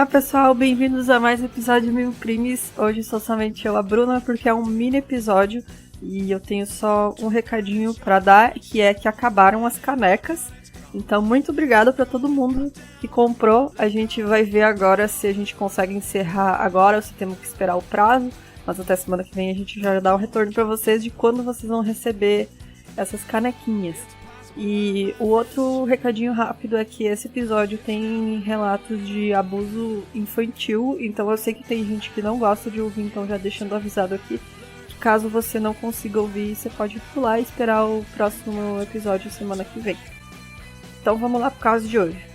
pessoal, bem-vindos a mais um episódio de Mil Crimes. Hoje sou somente eu, a Bruna, porque é um mini episódio e eu tenho só um recadinho pra dar, que é que acabaram as canecas. Então, muito obrigada pra todo mundo que comprou. A gente vai ver agora se a gente consegue encerrar agora ou se temos que esperar o prazo. Mas até semana que vem a gente já dá um retorno pra vocês de quando vocês vão receber essas canequinhas. E o outro recadinho rápido é que esse episódio tem relatos de abuso infantil, então eu sei que tem gente que não gosta de ouvir, então já deixando avisado aqui, que caso você não consiga ouvir, você pode pular e esperar o próximo episódio semana que vem. Então vamos lá pro caso de hoje.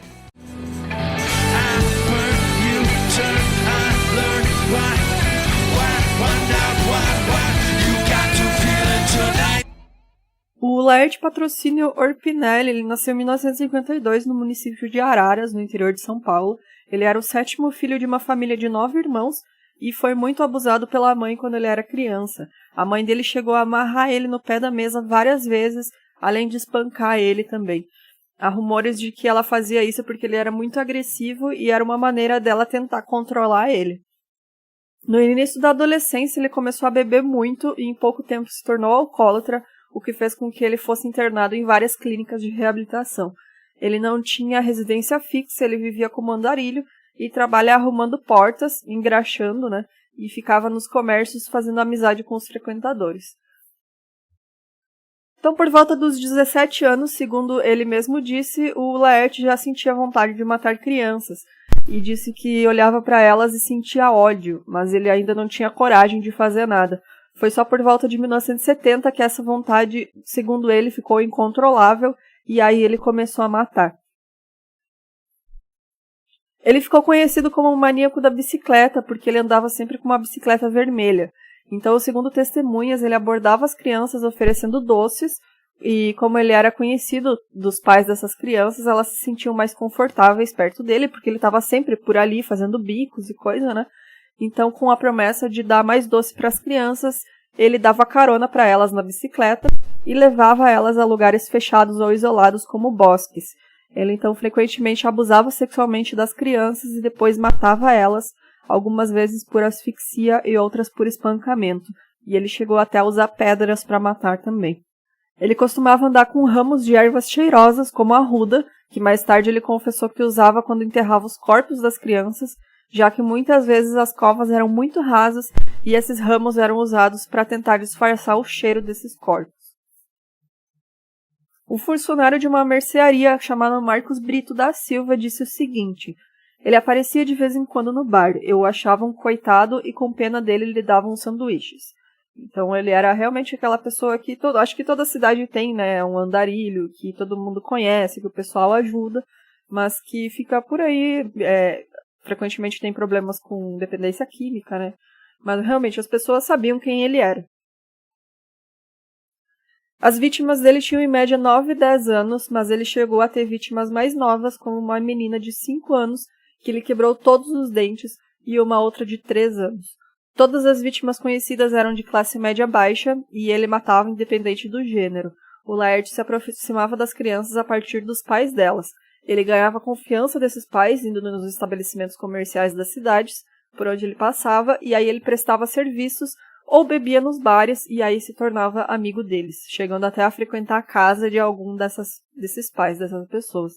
O Laerte Patrocínio Orpinelli, ele nasceu em 1952 no município de Araras, no interior de São Paulo. Ele era o 7º filho de uma família de 9 irmãos e foi muito abusado pela mãe quando ele era criança. A mãe dele chegou a amarrar ele no pé da mesa várias vezes, além de espancar ele também. Há rumores de que ela fazia isso porque ele era muito agressivo e era uma maneira dela tentar controlar ele. No início da adolescência, ele começou a beber muito e em pouco tempo se tornou alcoólatra, o que fez com que ele fosse internado em várias clínicas de reabilitação. Ele não tinha residência fixa, ele vivia como andarilho e trabalha arrumando portas, engraxando, né? E ficava nos comércios fazendo amizade com os frequentadores. Então, por volta dos 17 anos, segundo ele mesmo disse, o Laerte já sentia vontade de matar crianças e disse que olhava para elas e sentia ódio, mas ele ainda não tinha coragem de fazer nada. Foi só por volta de 1970 que essa vontade, segundo ele, ficou incontrolável e aí ele começou a matar. Ele ficou conhecido como o maníaco da bicicleta porque ele andava sempre com uma bicicleta vermelha. Então, segundo testemunhas, ele abordava as crianças oferecendo doces e como ele era conhecido dos pais dessas crianças, elas se sentiam mais confortáveis perto dele porque ele estava sempre por ali fazendo bicos e coisa, né? Então, com a promessa de dar mais doce para as crianças, ele dava carona para elas na bicicleta e levava elas a lugares fechados ou isolados como bosques. Ele, então, frequentemente abusava sexualmente das crianças e depois matava elas, algumas vezes por asfixia e outras por espancamento. E ele chegou até a usar pedras para matar também. Ele costumava andar com ramos de ervas cheirosas, como a arruda, que mais tarde ele confessou que usava quando enterrava os corpos das crianças, já que muitas vezes as covas eram muito rasas e esses ramos eram usados para tentar disfarçar o cheiro desses corpos. Um funcionário de uma mercearia chamado Marcos Brito da Silva disse o seguinte: ele aparecia de vez em quando no bar, eu o achava um coitado e com pena dele lhe davam sanduíches. Então ele era realmente aquela pessoa que acho que toda cidade tem, né, um andarilho que todo mundo conhece, que o pessoal ajuda, mas que fica por aí, frequentemente tem problemas com dependência química, né? Mas realmente as pessoas sabiam quem ele era. As vítimas dele tinham em média 9 e 10 anos, mas ele chegou a ter vítimas mais novas, como uma menina de 5 anos, que lhe quebrou todos os dentes, e uma outra de 3 anos. Todas as vítimas conhecidas eram de classe média baixa, e ele matava independente do gênero. O Laerte se aproximava das crianças a partir dos pais delas. Ele ganhava a confiança desses pais, indo nos estabelecimentos comerciais das cidades, por onde ele passava, e aí ele prestava serviços ou bebia nos bares, e aí se tornava amigo deles, chegando até a frequentar a casa de algum desses pais, dessas pessoas.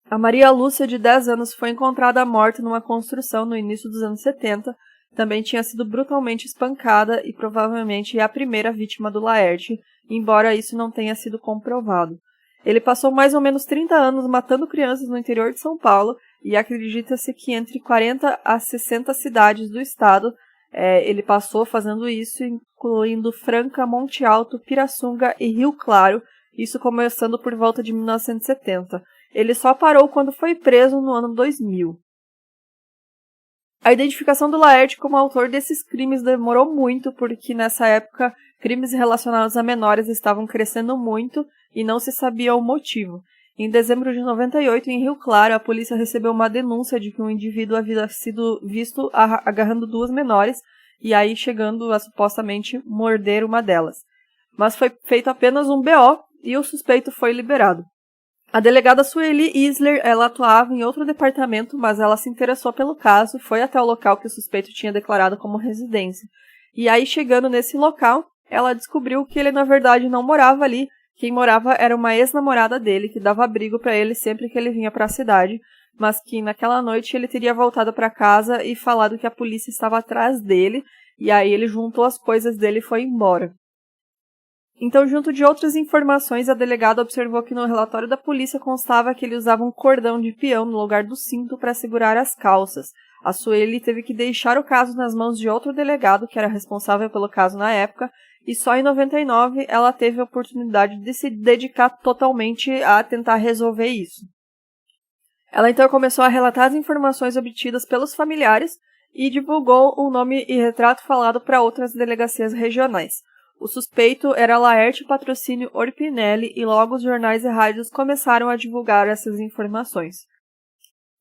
A Maria Lúcia, de 10 anos, foi encontrada morta numa construção no início dos anos 70, também tinha sido brutalmente espancada e provavelmente é a primeira vítima do Laerte, embora isso não tenha sido comprovado. Ele passou mais ou menos 30 anos matando crianças no interior de São Paulo e acredita-se que entre 40 a 60 cidades do estado ele passou fazendo isso, incluindo Franca, Monte Alto, Pirassununga e Rio Claro, isso começando por volta de 1970. Ele só parou quando foi preso no ano 2000. A identificação do Laerte como autor desses crimes demorou muito, porque nessa época crimes relacionados a menores estavam crescendo muito e não se sabia o motivo. Em dezembro de 98, em Rio Claro, a polícia recebeu uma denúncia de que um indivíduo havia sido visto agarrando 2 menores e aí chegando a supostamente morder uma delas. Mas foi feito apenas um BO e o suspeito foi liberado. A delegada Sueli Isler, ela atuava em outro departamento, mas ela se interessou pelo caso, foi até o local que o suspeito tinha declarado como residência. E aí, chegando nesse local, ela descobriu que ele, na verdade, não morava ali. Quem morava era uma ex-namorada dele, que dava abrigo para ele sempre que ele vinha para a cidade, mas que naquela noite ele teria voltado para casa e falado que a polícia estava atrás dele, e aí ele juntou as coisas dele e foi embora. Então, junto de outras informações, a delegada observou que no relatório da polícia constava que ele usava um cordão de peão no lugar do cinto para segurar as calças. A Sueli teve que deixar o caso nas mãos de outro delegado, que era responsável pelo caso na época, e só em 99 ela teve a oportunidade de se dedicar totalmente a tentar resolver isso. Ela então começou a relatar as informações obtidas pelos familiares e divulgou o nome e retrato falado para outras delegacias regionais. O suspeito era Laerte Patrocínio Orpinelli e logo os jornais e rádios começaram a divulgar essas informações.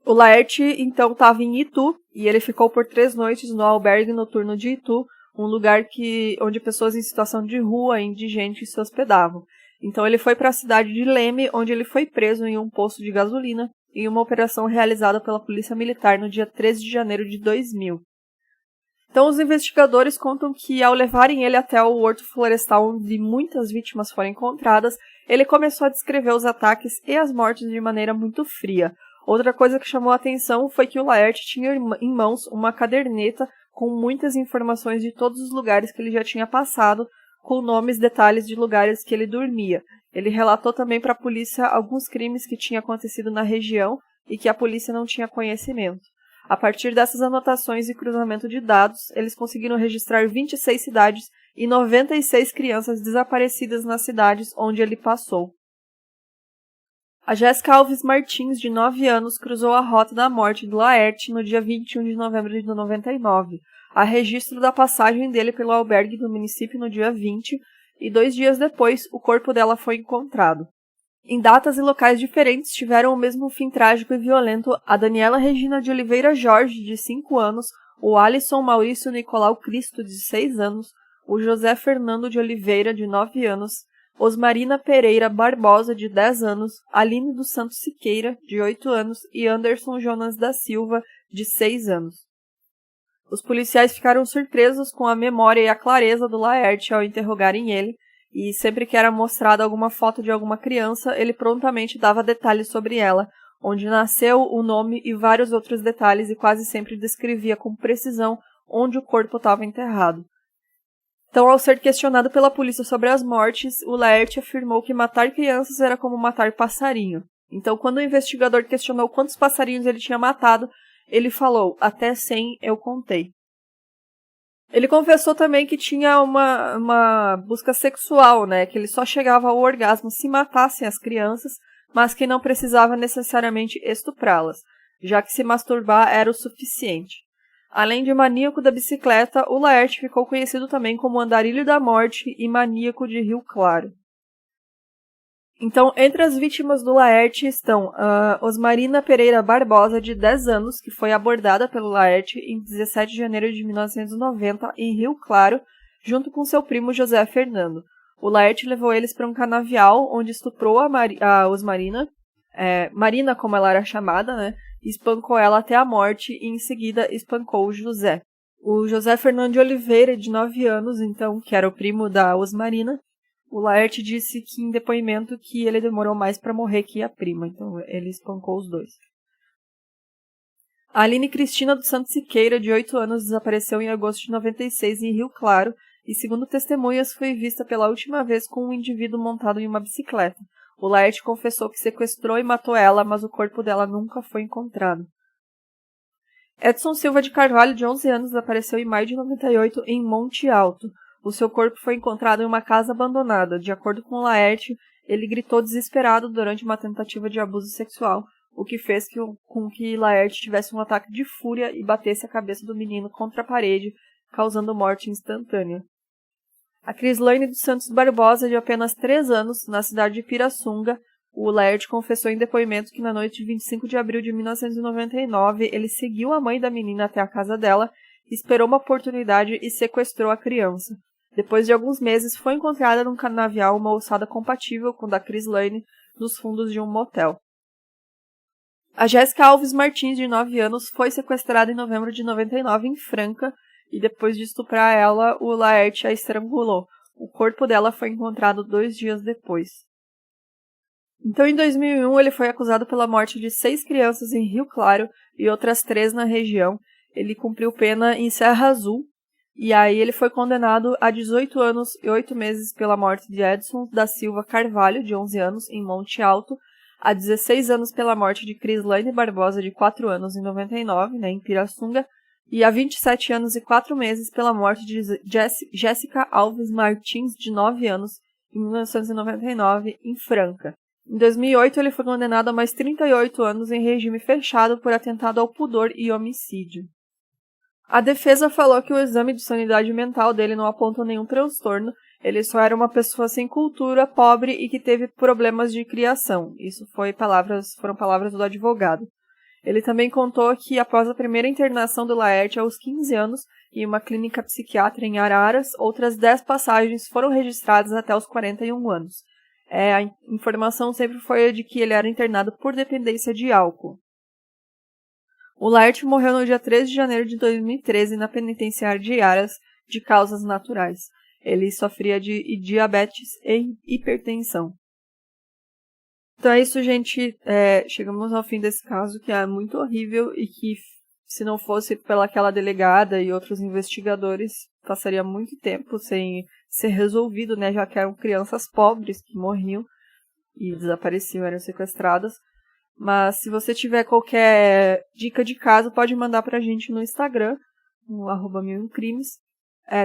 O Laerte, então, estava em Itu e ele ficou por 3 noites no albergue noturno de Itu, um lugar onde pessoas em situação de rua, indigentes, se hospedavam. Então ele foi para a cidade de Leme, onde ele foi preso em um posto de gasolina em uma operação realizada pela Polícia Militar no dia 13 de janeiro de 2000. Então, os investigadores contam que, ao levarem ele até o horto florestal onde muitas vítimas foram encontradas, ele começou a descrever os ataques e as mortes de maneira muito fria. Outra coisa que chamou a atenção foi que o Laerte tinha em mãos uma caderneta com muitas informações de todos os lugares que ele já tinha passado, com nomes e detalhes de lugares que ele dormia. Ele relatou também para a polícia alguns crimes que tinham acontecido na região e que a polícia não tinha conhecimento. A partir dessas anotações e cruzamento de dados, eles conseguiram registrar 26 cidades e 96 crianças desaparecidas nas cidades onde ele passou. A Jéssica Alves Martins, de 9 anos, cruzou a rota da morte do Laerte no dia 21 de novembro de 99. Há registro da passagem dele pelo albergue do município no dia 20, e 2 dias depois, o corpo dela foi encontrado. Em datas e locais diferentes tiveram o mesmo fim trágico e violento a Daniela Regina de Oliveira Jorge, de 5 anos, o Alisson Maurício Nicolau Cristo, de 6 anos, o José Fernando de Oliveira, de 9 anos, Osmarina Pereira Barbosa, de 10 anos, Aline dos Santos Siqueira, de 8 anos, e Anderson Jonas da Silva, de 6 anos. Os policiais ficaram surpresos com a memória e a clareza do Laerte ao interrogarem ele, e sempre que era mostrada alguma foto de alguma criança, ele prontamente dava detalhes sobre ela, onde nasceu, o nome e vários outros detalhes, e quase sempre descrevia com precisão onde o corpo estava enterrado. Então, ao ser questionado pela polícia sobre as mortes, o Laerte afirmou que matar crianças era como matar passarinho. Então, quando o investigador questionou quantos passarinhos ele tinha matado, ele falou, até 100 eu contei. Ele confessou também que tinha uma busca sexual, né? Que ele só chegava ao orgasmo se matassem as crianças, mas que não precisava necessariamente estuprá-las, já que se masturbar era o suficiente. Além de maníaco da bicicleta, o Laerte ficou conhecido também como Andarilho da Morte e Maníaco de Rio Claro. Então, entre as vítimas do Laerte estão Osmarina Pereira Barbosa, de 10 anos, que foi abordada pelo Laerte em 17 de janeiro de 1990 em Rio Claro, junto com seu primo José Fernando. O Laerte levou eles para um canavial, onde estuprou a Osmarina, Marina como ela era chamada, né, e espancou ela até a morte e em seguida espancou o José. O José Fernando de Oliveira, de 9 anos, então, que era o primo da Osmarina, o Laerte disse que em depoimento que ele demorou mais para morrer que a prima, então ele espancou os dois. A Aline Cristina dos Santos Siqueira, de 8 anos, desapareceu em agosto de 96 em Rio Claro e, segundo testemunhas, foi vista pela última vez com um indivíduo montado em uma bicicleta. O Laerte confessou que sequestrou e matou ela, mas o corpo dela nunca foi encontrado. Edson Silva de Carvalho, de 11 anos, desapareceu em maio de 98 em Monte Alto. O seu corpo foi encontrado em uma casa abandonada. De acordo com Laerte, ele gritou desesperado durante uma tentativa de abuso sexual, o que fez com que Laerte tivesse um ataque de fúria e batesse a cabeça do menino contra a parede, causando morte instantânea. A Crislaine dos Santos Barbosa, de apenas 3 anos, na cidade de Pirassunga, o Laerte confessou em depoimento que na noite de 25 de abril de 1999 ele seguiu a mãe da menina até a casa dela, esperou uma oportunidade e sequestrou a criança. Depois de alguns meses, foi encontrada num canavial uma ossada compatível com a da Chris Lane nos fundos de um motel. A Jéssica Alves Martins, de 9 anos, foi sequestrada em novembro de 99 em Franca e depois de estuprar ela, o Laerte a estrangulou. O corpo dela foi encontrado 2 dias depois. Então, em 2001, ele foi acusado pela morte de 6 crianças em Rio Claro e outras 3 na região. Ele cumpriu pena em Serra Azul, e aí ele foi condenado a 18 anos e 8 meses pela morte de Edson da Silva Carvalho, de 11 anos, em Monte Alto, a 16 anos pela morte de Crislane Barbosa, de 4 anos, em 99, em Pirassunga, e a 27 anos e 4 meses pela morte de Jéssica Alves Martins, de 9 anos, em 1999, em Franca. Em 2008, ele foi condenado a mais 38 anos em regime fechado por atentado ao pudor e homicídio. A defesa falou que o exame de sanidade mental dele não apontou nenhum transtorno, ele só era uma pessoa sem cultura, pobre e que teve problemas de criação. Isso foram palavras do advogado. Ele também contou que após a primeira internação do Laerte aos 15 anos, em uma clínica psiquiátrica em Araras, outras 10 passagens foram registradas até os 41 anos. A informação sempre foi a de que ele era internado por dependência de álcool. O Laerte morreu no dia 13 de janeiro de 2013 na penitenciária de Araras de causas naturais. Ele sofria de diabetes e hipertensão. Então é isso, gente. Chegamos ao fim desse caso, que é muito horrível e que, se não fosse pelaquela delegada e outros investigadores, passaria muito tempo sem ser resolvido, né? Já que eram crianças pobres que morriam e desapareciam, eram sequestradas. Mas se você tiver qualquer dica de caso, pode mandar pra gente no Instagram, no @milincrimes.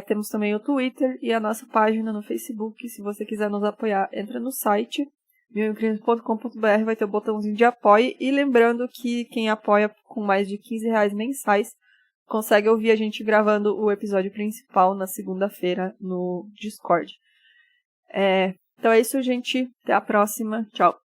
Temos também o Twitter e a nossa página no Facebook. Se você quiser nos apoiar, entra no site milincrimes.com.br, vai ter o botãozinho de apoio. E lembrando que quem apoia com mais de R$15 mensais consegue ouvir a gente gravando o episódio principal na segunda-feira no Discord. Então é isso, gente. Até a próxima. Tchau.